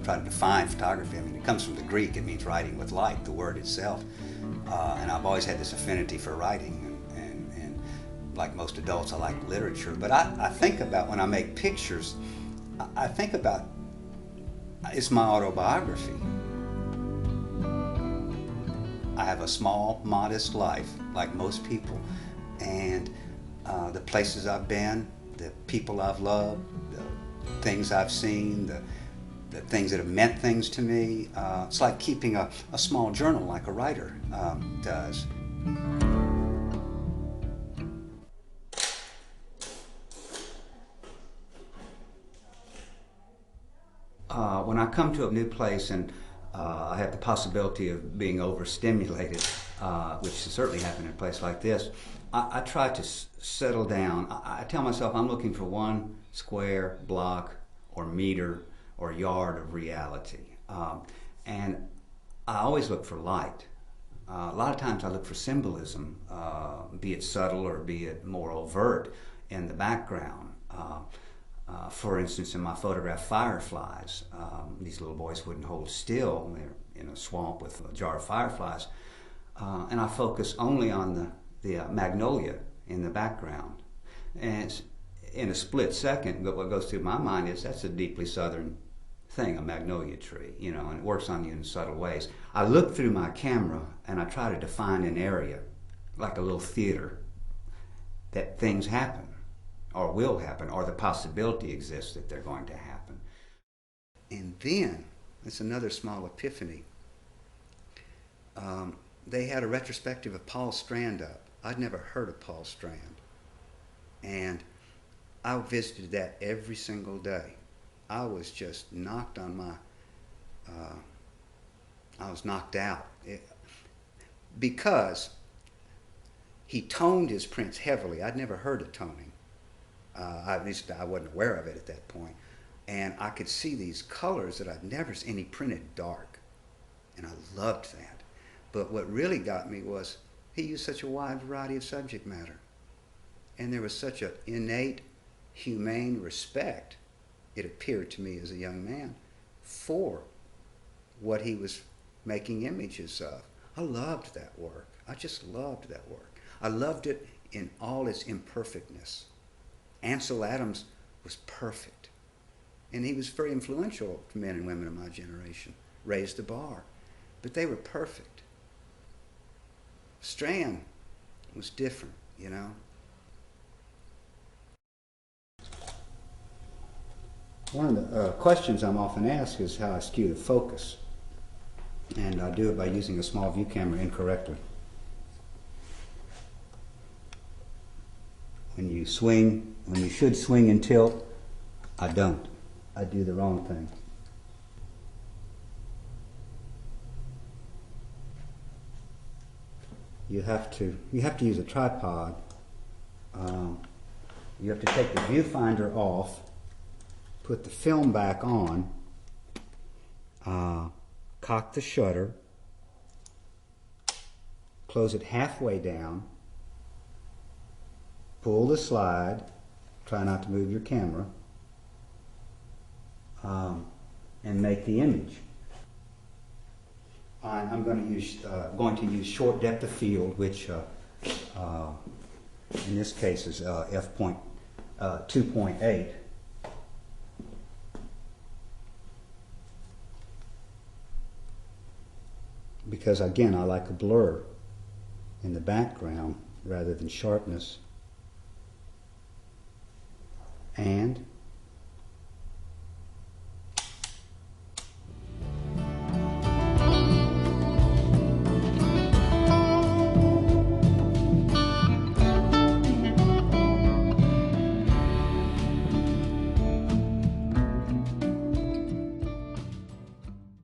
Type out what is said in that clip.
try to define photography. I mean, it comes from the Greek. It means writing with light, the word itself. And I've always had this affinity for writing, and like most adults, I like literature. But I think about, when I make pictures, I think about, it's my autobiography. I have a small, modest life, like most people, and the places I've been, the people I've loved, the things I've seen, the things that have meant things to me. It's like keeping a small journal, like a writer does. When I come to a new place and I have the possibility of being overstimulated, which certainly happens in a place like this, I try to settle down. I tell myself I'm looking for one square block or meter or yard of reality. And I always look for light. A lot of times I look for symbolism, be it subtle or be it more overt, in the background. For instance, in my photograph Fireflies, these little boys wouldn't hold still. They're in a swamp with a jar of fireflies. And I focus only on the magnolia in the background. And in a split second, what goes through my mind is that's a deeply southern thing, a magnolia tree, you know, and it works on you in subtle ways. I look through my camera and I try to define an area, like a little theater, that things happen, or will happen, or the possibility exists that they're going to happen. And then, it's another small epiphany. They had a retrospective of Paul Strand up. I'd never heard of Paul Strand. And I visited that every single day. I was just knocked on my, I was knocked out. Because he toned his prints heavily. I'd never heard of toning. At least I wasn't aware of it at that point. And I could see these colors that I'd never seen. And he printed dark. And I loved that. But what really got me was he used such a wide variety of subject matter. And there was such an innate, humane respect, it appeared to me as a young man, for what he was making images of. I loved that work. I just loved that work. I loved it in all its imperfectness. Ansel Adams was perfect. And he was very influential to men and women of my generation, raised the bar. But they were perfect. Strand was different, you know. One of the questions I'm often asked is how I skew the focus. And I do it by using a small view camera incorrectly. When you swing, when you should swing and tilt, I don't. I do the wrong thing. You have to use a tripod. You have to take the viewfinder off, put the film back on, cock the shutter, close it halfway down, pull the slide, try not to move your camera, and make the image. I'm going to use short depth of field, which in this case is f2.8. Because again, I like a blur in the background rather than sharpness. And